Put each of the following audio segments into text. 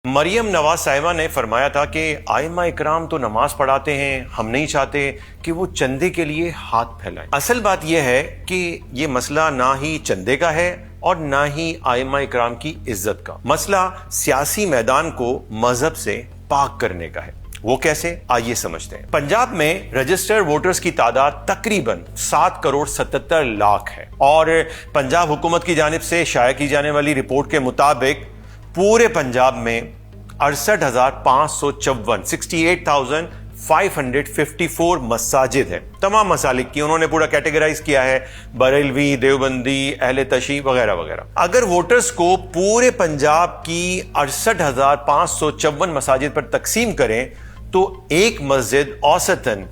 मरियम नवाज साहिबा ने फरमाया था कि आइमा इकराम तो नमाज पढ़ाते हैं, हम नहीं चाहते कि वो चंदे के लिए हाथ फैलाएं। असल बात यह है कि ये मसला ना ही चंदे का है और ना ही आइमा इकराम की इज्जत का। मसला सियासी मैदान को मजहब से पाक करने का है। वो कैसे, आइए समझते हैं। पंजाब में रजिस्टर्ड वोटर्स की तादाद तकरीबन 7,77,00,000 है और पंजाब हुकूमत की जानिब से शाया की जाने वाली रिपोर्ट के मुताबिक पूरे पंजाब में 68,554 68,554 मसाजिद है। तमाम मसालिक की उन्होंने पूरा कैटेगराइज किया है, बरेलवी, देवबंदी, अहले तशी वगैरह वगैरह। अगर वोटर्स को पूरे पंजाब की 68,554 मसाजिद पर तकसीम करें तो एक मस्जिद औसतन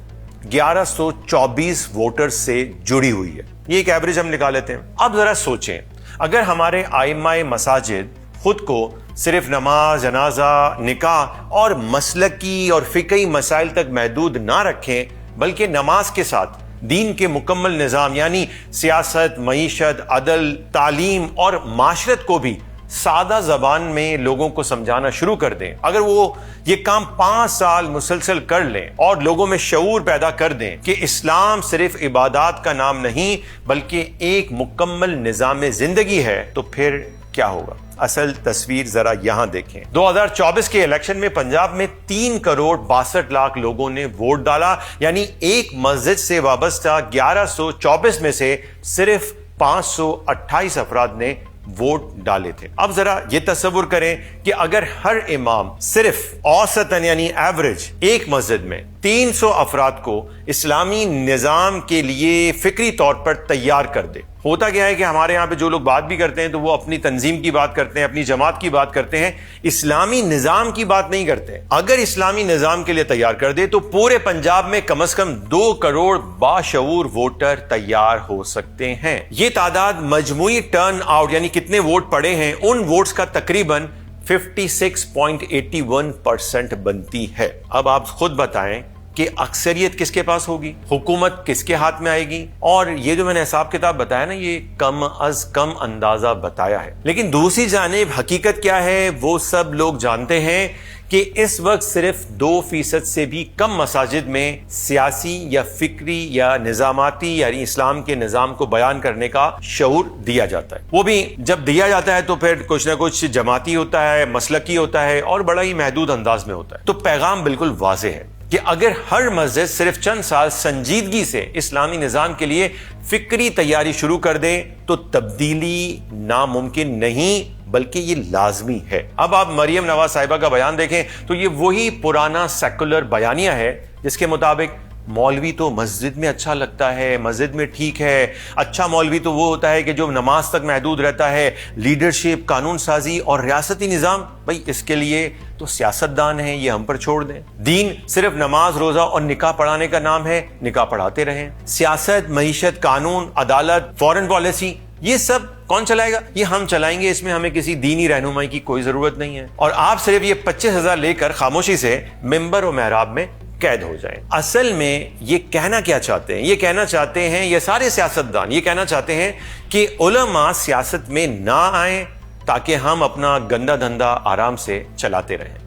1124 वोटर्स से जुड़ी हुई है। ये एक एवरेज हम निकाल लेते हैं। अब जरा सोचें, अगर हमारे आइमाए मसाजिद खुद को सिर्फ नमाज, जनाजा, निकाह और मसलकी और फिकही मसाइल तक महदूद ना रखें, बल्कि नमाज के साथ दीन के मुकम्मल निज़ाम यानी सियासत, मईशत, अदल, तालीम और माशरत को भी सादा जबान में लोगों को समझाना शुरू कर दें, अगर वो ये काम 5 साल मुसलसल कर लें और लोगों में शऊर पैदा कर दें कि इस्लाम सिर्फ इबादत का नाम नहीं बल्कि एक मुकम्मल निज़ाम जिंदगी है, तो फिर क्या होगा। असल तस्वीर जरा यहां देखें। 2024 के इलेक्शन में पंजाब में 3,62,00,000 लोगों ने वोट डाला, यानी एक मस्जिद से वाबस्ता 1124 में से सिर्फ 528 अफराद ने वोट डाले थे। अब जरा ये तस्वुर करें कि अगर हर इमाम सिर्फ औसतन यानी एवरेज एक मस्जिद में 300 अफराद को इस्लामी निज़ाम के लिए फिक्री तौर पर तैयार कर दे। होता क्या है कि हमारे यहाँ पे जो लोग बात भी करते हैं तो वो अपनी तंजीम की बात करते हैं, अपनी जमात की बात करते हैं, इस्लामी निज़ाम की बात नहीं करते। अगर इस्लामी निज़ाम के लिए तैयार कर दे तो पूरे पंजाब में कम से कम 2 करोड़ बाशऊर वोटर तैयार हो सकते हैं। ये तादाद मजमूई टर्न आउट यानी कितने वोट पड़े हैं उन वोट्स का तकरीबन 56.81% बनती है। अब आप खुद बताएं कि अक्सरियत किसके पास होगी, हुकूमत किसके हाथ में आएगी। और ये जो मैंने हिसाब किताब बताया ना, ये कम अज कम अंदाजा बताया है, लेकिन दूसरी जानिब हकीकत क्या है वो सब लोग जानते हैं कि इस वक्त सिर्फ 2% से भी कम मसाजिद में सियासी या फिक्री या निजामाती यानी इस्लाम के निज़ाम को बयान करने का शऊर दिया जाता है। वो भी जब दिया जाता है तो फिर कुछ ना कुछ जमाती होता है, मसलकी होता है और बड़ा ही महदूद अंदाज में होता है। तो पैगाम बिल्कुल वाज़ेह है कि अगर हर मस्जिद सिर्फ चंद साल संजीदगी से इस्लामी निज़ाम के लिए फिक्री तैयारी शुरू कर दे तो तब्दीली नामुमकिन नहीं बल्कि ये लाजमी है। अब आप मरियम नवाज साहिबा का बयान देखें तो ये वही पुराना सेकुलर बयानिया है जिसके मुताबिक मौलवी तो मस्जिद में अच्छा लगता है, मस्जिद में ठीक है। अच्छा मौलवी तो वो होता है कि जो नमाज तक महदूद रहता है। लीडरशिप, कानून साजी और रियासती निज़ाम, भाई इसके लिए तो सियासतदान हैं, ये हम पर छोड़ दें। दीन सिर्फ नमाज, रोजा और निकाह पढ़ाने का नाम है, निकाह पढ़ाते रहें। सियासत, मईशत, कानून, अदालत, फॉरेन पॉलिसी, ये सब कौन चलाएगा? ये हम चलाएंगे। इसमें हमें किसी दीनी रहनुमाई की कोई जरूरत नहीं है और आप सिर्फ ये 25,000 लेकर खामोशी से मिंबर और मेहराब में कैद हो जाएं। असल में ये कहना क्या चाहते हैं? ये कहना चाहते हैं, ये सारे सियासतदान ये कहना चाहते हैं कि उलमा सियासत में ना आए ताकि हम अपना गंदा धंधा आराम से चलाते रहें।